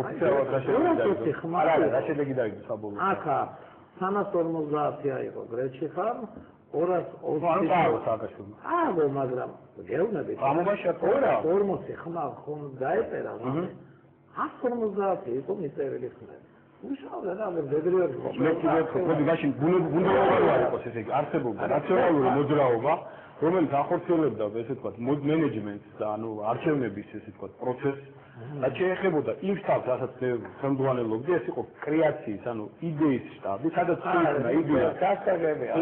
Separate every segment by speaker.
Speaker 1: ოფიციალურად რა შედეგი არა რა შედეგი დაიგო საბოლოო
Speaker 2: აკა 350 აიღო გრეჩი ხარ 220
Speaker 1: აიღო სააკაშვილმა
Speaker 2: აიღო მაგრამ გეუბნები
Speaker 1: ამობაში
Speaker 2: 240 ხმა ხომ დაეწერა 150 იყო მიწერილი ხმა უშავდა და მეგრიორი
Speaker 1: მე კიდევ ხოდი მაშინ ბუნებრივი არ იყოს ესე იგი არსებობდა რაციონალური მოძრაობა რომელიც ახორციელებდა ესე ვთქვათ მენეჯმენტს და ანუ არჩევნების ესე ვთქვათ პროცესს და შეეხებოდა იმ შტაბს, რასაც ხელმძღვანელობდი, ეს იყო კრეაციის, ანუ იდეის შტაბი, სადაც შეიქმნა იდეა გასაგებია.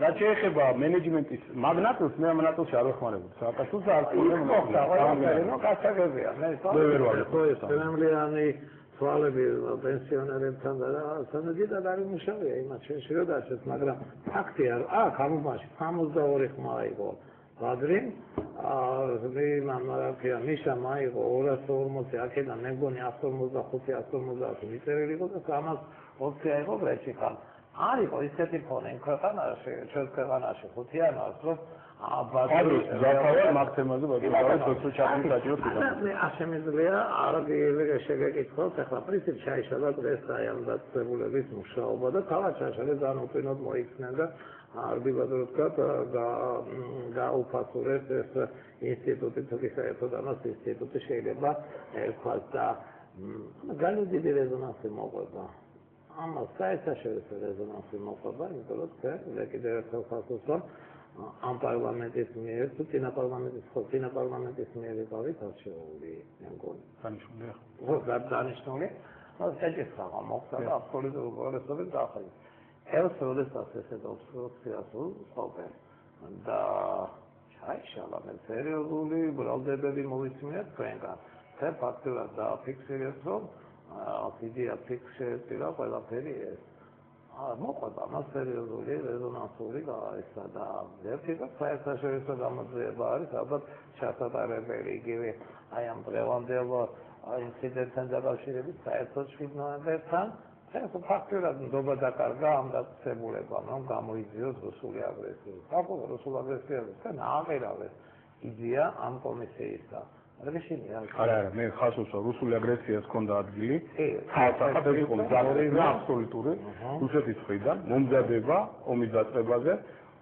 Speaker 1: და შეეხება მენეჯმენტის მაგნატურს, მე ამ მაგნატურში არ ვეხმარებოდი. სააკაშვილს არ
Speaker 2: ყოლემო გასაგებია. მე
Speaker 1: ვერ ვარ ხო ეს.
Speaker 2: პრემიერი თვალები პენსიონერებთან და სანადიდად არის მუშავია იმას შეშროდაშეთ, მაგრამ ფაქტია, აქ ამობაში 62 ხმა იყო. Badrin, Misha Maigo, Ora Sormos, Akeda, Negoni, Astormos, Astormos, Misericos, Samas, Oceago, Grechikan. Arico is set upon in Kratana, Churkavana, Hotiana, Maximum, Ashemizlia, Arabi, Shagak, Caprice, Shaisha, Resta, and that Sebulism show, but the Kalacha is an open of more extended. Arbitradorska და უფასურებს ეს ინსტიტუტი თვითონ ინსტიტუტი შეიძლება ერქვას და განუძიდი რეზონანსი მოყვება. ამას საერთაშორისო რეზონანსი მოყვება, იმიტომ რომ მე კიდევ ერთხელ ხალხს ვთქვი, ამ პარლამენტის მიერ თუ წინა პარლამენტის მიერ იყავით არჩეული, მე მგონი.
Speaker 1: დანიშნული.
Speaker 2: ხო, დანიშნული. მას შეჭრა მოხდა და აბსოლუტური უპირატესობით დაახერხა. Els როდესაც ესეთ ოფიციალს უსწავლენ და ჩაიშალა მე სერიოზული ბრალდებები მოვიწმინეთ თქვენგან. Թե ფაქტურად დააფიქსირეთ, რომ იდეა ფიქსირდა ყველაფერი ეს. მოყვება მას სერიოზული რეზონანსული გაისა და ვერტიკა საერთაშორისო გამოძიება არის ალბათ ჩასატარებელი იგივე აი ამ დღევანდელ ინციდენტთან დაკავშირებით საერთოდ 7 ნოემბერთან ეს ფაქტურად ნდობა დაკარგა ამ დაწესებულებამ, რომ გამოიძიოს რუსული აგრესია. საკუთარ რუსულ აგრესიას და ნააღერავეს იდეა ამ კომისიისა.
Speaker 1: არა, მე ხას უსვა რუსული აგრესიას ჰქონდა ადგილი. ხალხად ეს იყო აბსოლუტური რუსეთის მხრიდან მომზადება ომის დაწყებაზე.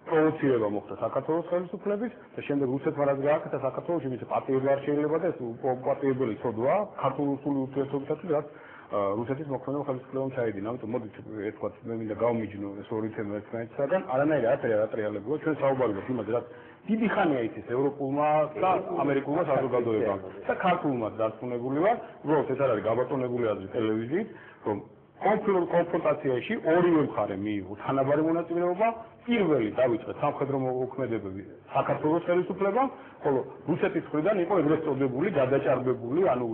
Speaker 1: პროვოცირება მოხდა საქართველოს ხელისუფლების და შემდეგ რუსეთმა რაც გააკეთა საქართველოში მისი პატიება არ შეიძლება და ეს პატიებელი ცოდვა ქართულ-რუსული ურთიერთობისათვის რაც რუსეთის მოქმედებელ ხელისუფლებამ ჩაიდინა. ამიტომ მოდით ეთქვათ მე მინდა გავმიჯნო ეს ორი თემა ერთმანეთისგან. არანაირი ატერიალებია ჩვენ საუბარი გვაქვს იმაზე რაც დიდი ხანია იცის ევროპულმა და ამერიკულმა საზოგადოებამ და ქართულმა დარწმუნებული ვარ, უბრალოდ ეს არ არის გაბატონებული აზრი ტელევიზიით, რომ კონფრონტაციაში ორივე მხარე მიიღო თანაბარი მონაწილეობა, პირველი დავიწყეთ სამხედრო მოქმედებები საქართველოს ხელისუფლებამ, ხოლო რუსეთის მხრიდან იყო ეგრეთ წოდებული გადაჭარბებული, ანუ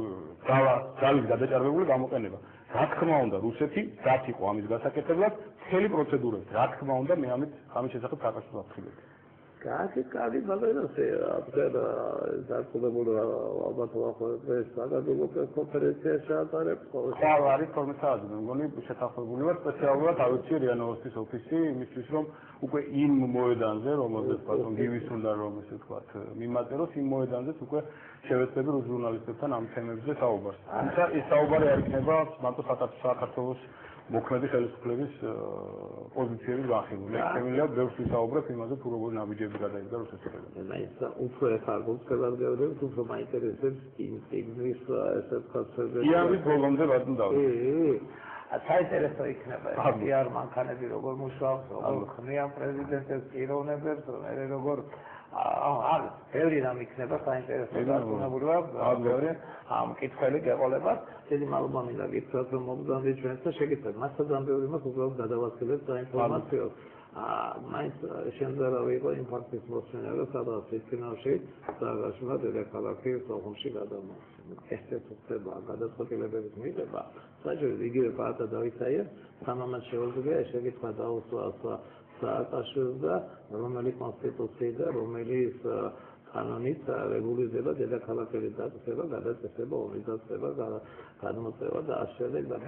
Speaker 1: ძალის გადაჭარბებული გამოყენება. რა თქმა უნდა, რუსეთი რაც იყო ამის გასაკეთებლად, მთელი პროცედურები, რა თქმა უნდა, მე ამის შესახებ საკითხს ვაფრთხილებ.
Speaker 2: Კარგი, მაგრამ აბსოლუტურად დაკავებული ალბათ ეს საგადოებო კონფერენცია შეატარებს ყოველ
Speaker 1: ხვალ არის 12 საათი, მე მგონი შეთანხმებული ვარ სპეციალურად ავიცი რიანოვსკის ოფისი იმისთვის რომ უკვე იმ მოედანზე რომელზეც ბატონ გივის უნდა რომ ესე ვთქვათ მიმაწეროს იმ მოედანზეც უკვე შევეცდები რუს ჟურნალისტებთან ამ თემებზე საუბარს. თუმცა ეს საუბარი არ იქნება მარტო საქართველოს მოქმედი ხელისუფლების პოზიციების განხილვა. მე შემიძლია ბევრს ვისაუბრებ იმაზე, თუ როგორ ნაბიჯები გადაიდგა რუსეთთან.
Speaker 2: მაინც უფრო ეხარგულწებად გეუბნებით, უფრო მაინტერესებს ინტეგრის ესე ვთქვათ
Speaker 1: იავის პროგრამზე ბატონ დავით.
Speaker 2: საინტერესო იქნება PR მანქანები როგორ მუშაობს, როგორ ხმიან პრეზიდენტებს პიროვნებებს, როგორ არის ბევრი რამ იქნება საინტერესო დარწმუნებული ვარ ამ კითხველი გეყოლებათ დიდი მადლობა მინდა გითხრათ რომ მოგზავნით ჩვენს და შეგიძლიათ მასთან ბევრი მას უბრალოდ გადავასწრებთ საინფორმაციო მაინც შემზარავი იყო ინფარქტის მოსმენა სადაც ფინანსში საერთაშორისო დედაქალაქი სოხუმში გადამოხდა ეს ხდება გადაწყვეტილებების მიღება საერთოდ იგივე პარტა დავიცაია სამამად შეუძლია შეგიძლიათ დაუსვას სააკაშვილს და რომელი კონსტიტუცია და რომელი კანონით რეგულირდება დედაქალაქების დაწესება, გადაწესება, ომის დაწესება, გადმოწევა და ასე შემდეგ და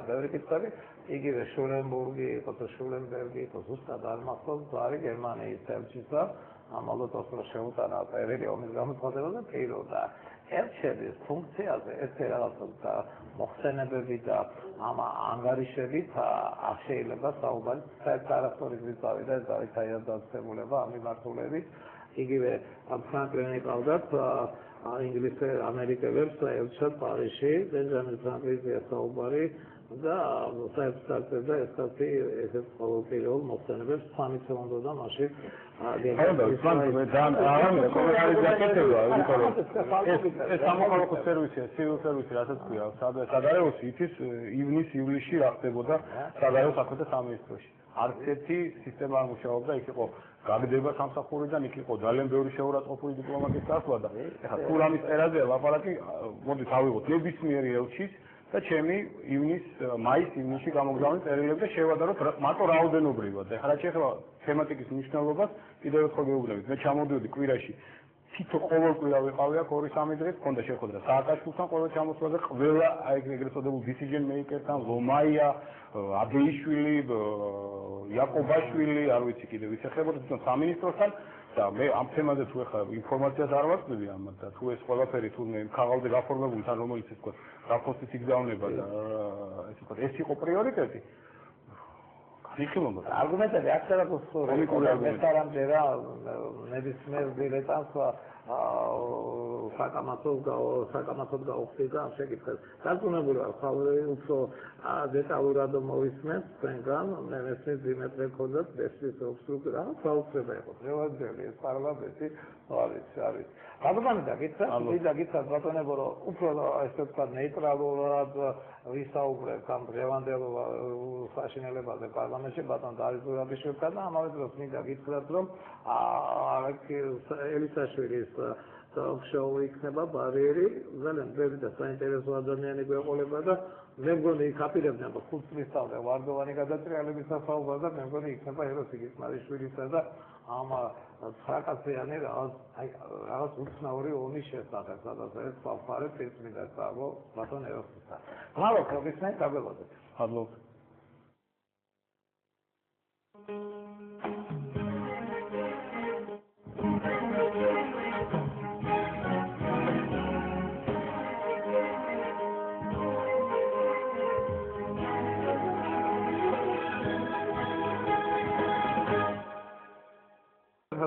Speaker 2: ბევრი კითხვები, იგივე შულენბურგი, შულენბერგი, ზუსტად არ მახსოვს, არის გერმანიის ელჩისა, ამალოდ ოსლო შეუტანა პირველი ომის გამოცხადება და პირობდა. ელჩების ფუნქციაზე ესე რაღაცა მოხსენებები და ამ ანგარიშებით არ შეიძლება საუბარი საერთაშორისო გზისავი და ეს არის დაიადაცებულება ამ მიმართულებით იგივე ფრანკლინი ყავდათ ინგლისელ ამერიკელებს ელჩად პარიზში ბენჯამინ ფრანკლინზეა საუბარი და საერთაშორისო და ესეთი ესეთ ყოველდღიურ მოხსენებებს სამიც უნდა და მაშინ
Speaker 1: ეს სამოქალაქო სერვისია, civil service, რასაც ქვია, სადარაოსი ითის ივნის-ივლისში რა ხდებოდა სადარაო საქმეთა სამინისტროში. არც ერთი სისტემა არ მუშაობდა, იქ იყო გაგდება სამსახურიდან, იქ იყო ძალიან ბევრი შეურაცხყოფილი დიპლომატის წასვლა და ეხლა თუ რამის წერაზეა ლაპარაკი, მოდით ავიღოთ ნებისმიერი ელჩის და ჩემი მაის-ივნისში გამოგზავნილ წერილებს და შევადაროთ მარტო რაოდენობრივად. ეხლა რა შეეხება თემატიკის მნიშვნელობას, კიდევ ერთხელ გეუბნებით, მე ჩამოდიოდი კვირაში თითო ყოველკვირა ვიყავი აქ 2-3 დღე, მქონდა შეხვედრა სააკაშვილთან ყოველ ჩამოსვლაზე, ყველა აი ეგრეთ წოდებულ decision maker-თან, ლომაია, აბეიშვილი, იაკობაშვილი, არ ვიცი კიდე ვის ეხებოდა თვითონ სამინისტროსთან და მე ამ თემაზე თუ ეხლა ინფორმაციას არ ვაწყდები ამათ და თუ ეს ყველაფერი თურმე ქაღალდზე გაფორმებული თან რომელიც ეს თქვა რაფოსტის იგზავნება და ესე ვთქვათ ეს იყო პრიორიტეტი განიხილოთ
Speaker 2: არგუმენტები აქ არა გასწორებული მე არ ამჯერა ნებისმიერ დილეტანტს საკამათოდ გაუხსნიდა ამ შეკითხვას. დარწმუნებული ვარ, უფრო დეტალურად მოვისმენთ თქვენგან, მე მესმის დიმეტრე ქონდათ დესტრის ობსტრუქცია, საუბრება იყო. შევაძელი ეს პარლამენტი არის. რადგან დაგიცათ ბატონებო, რომ უფრო ესე ვთქვათ ნეიტრალურად ვისაუბრებთ ამ დღევანდელ საშინელებაზე პარლამენტში ბატონ დავით ზურაბიშვილთან და ამავე დროს მინდა გითხრათ, რომ ელისაშვილის talk-show იქნება ბარიერი, ძალიან ბევრი და საინტერესო ადამიანი გვეყოლება და მე მგონი იქ აპირებდნენ 5 წლის წავდა ვარდოვანი გადატრიალების სასაუბრო და მე მგონი იქნება ეროსიგის მარიშვილისა და ამ საკაციანი რაღაც უცნაური ომის შესახებ, სადაც ეს საფარე წმინდა წავო ბატონ ეროსისა. მალო ქრობისნაირ დაგველოდეთ.
Speaker 1: მადლობ.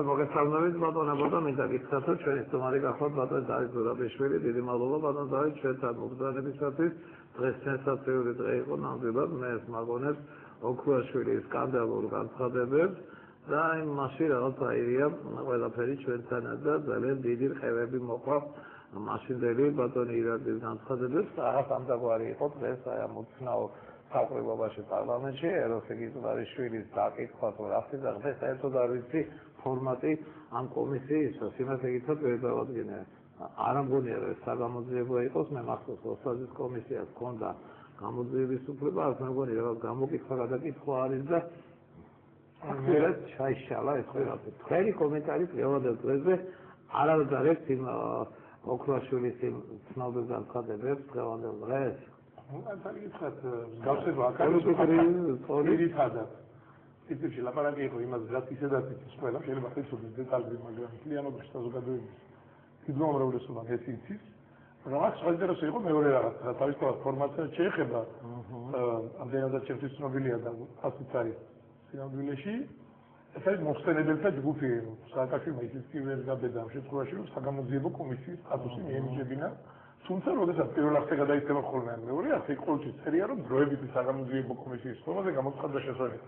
Speaker 2: მოგესალმებით ბატონებო და მინდა გითხრათ რომ ჩვენი სტუმარი გახლავთ ბატონ დავით ზურაბიშვილი. დიდი მადლობა ბატონ დავით ჩვენთან მოგზაურობისათვის. დღეს სენსაციური დღე იყო ნამდვილად. მე მოგონებს ოქროაშვილის სკანდალურ განცხადებებს და იმაში რაღაც აირია ყველაფერი ჩვენთანაც და ძალიან დიდი რყევები მოყვა მაშინდელი ბატონი ირადის განცხადებებს. რაღაც ამდაგვარი იყო დღეს აი ამ უცნაურ საკრებობაში პარლამენტში ეროსიგის მარიშვილის დაკითხვა თუ რა ხდება დღეს საერთოდ არ ვიცი ფორმატი ამ კომისიის იმას ეკითხა გადავადგინე არ ამგონია რომ საგამოძიებო იყოს მე მახსოვს ოსაზის კომისიას ჰქონდა გამოძიების უფლება არ მეგონი რაღაც გამოკითხვა გადაკითხვა არის და ამერად ჩაიშალა ეს ყველაფერი თქვენი კომენტარი დღევანდელ დღეზე არ აღძარებთ იმ ოქროაშვილის ცნობილ განცხადებებს დღევანდელ დღეს
Speaker 3: გავსება აქ ტიპში ლაპარაკი იყო იმას რაც ისედაც იცის ყველა შეიძლება ხეცოდეს დეტალები მაგრამ კლიანობაში საზოგადოების დიდ უმრავლესობა ეს იცის რაღაც საინტერესო იყო მეორე რაღაც თავისთავად ფორმაცია შეეხება ამდენადაც ჩემთვის ცნობილია და ასიც არის სინამდვილეში ეს არის მოხსენებელთა ჯგუფი სააკაშვილმა ისიც კი ვერ გაბედა ამ შემთხვევაში რომ საგამოძიებო კომისიის სტატუსი მიენიჭებინა თუმცა როდესაც პირველ ახსე გადაიქცევა ხოლმე ან მეორე ახსე ყოველთვის წერია რომ დროებითი საგამოძიებო კომისიის ხომაზე გამოცხადდა შესაძლებელი.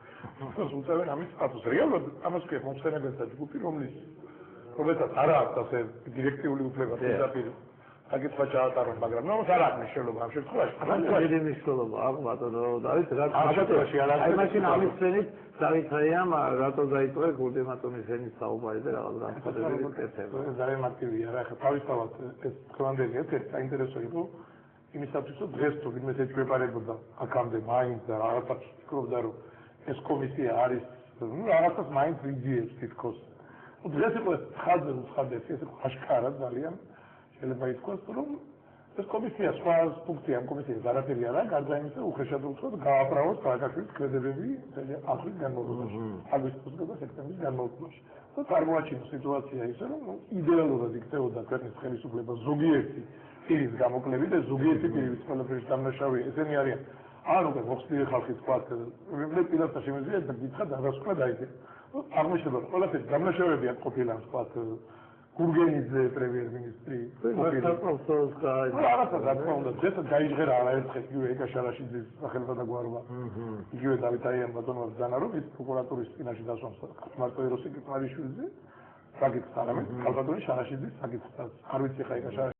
Speaker 3: თუმცა ამის სტატუსი რეალურად ამას ქვია მოხსენებელთა ჯგუფი რომელსაც არ აქვს ასე დირექტიული უფლება პირდაპირ საკითხვა ჩაატაროს, მაგრამ ნუ არ აქვს მნიშვნელობა ამ შემთხვევაში.
Speaker 2: დიდი მნიშვნელობა აქვს ბატონო დავით რა აი მაშინ ამის წენით დავითაიამ რატო დაიწყო ულტიმატუმის ენის საუბარი და რაღაც განცხადების კეთება.
Speaker 3: ძალიან მარტივია რა ხა თავისთავად ეს დღევანდელი ერთ საინტერესო იყო იმისათვის რომ დღეს თუ ვინმე ეჭვებარებოდა აქამდე მაინც და რაღაცას ფიქრობდა რომ ეს კომისია არის ნუ რაღაცას მაინც ვიძიებს თითქოს. დღეს იყო ხაზზე უცხადებს ეს აშკარა ძალიან შეიძლება ითქვას რომ ეს კომისია სხვა ფუნქცია ამ კომისიას არაფერი არა, გარდა იმისა, უხეშად უცხოდ გააправოს სააკაშვილის ქმედებები აპრილის განმავლობაში, აგვისტოსა და სექტემბრის განმავლობაში. და წარმოაჩინოს სიტუაცია ისე, რომ იდეალურად იქცეოდა ქვეყნის ხელისუფლება ზოგიერთი პირის გამოკლებით და ზოგიერთი პირის ყველაფრის დამნაშავე ესენი არიან. არ უკვე მოხსნილი ხალხის თქვათ, მე პირადად შემიძლია და გითხრა დადასტურა დაიწყე. აღმოჩნდება ყველაფერი დამნაშავეები არ ყოფილან თქვათ გურგენიძე პრემიერ-მინისტრი რაღაცა რა თქმა უნდა ზედა გაიჟღერა არაერთხელ იგივე ეკა შარაშიძის სახელმწიფოთაგوارობა იგივე დავითაიან ბატონოვას დანა რომ ის პროკურატურის წინაშე დასვამს მარტო ეროსი კიტმარიშვილზე საკითხს არამედ ქალბატონი შარაშიძის საკითხსაც არ ვიცი ხა ეკა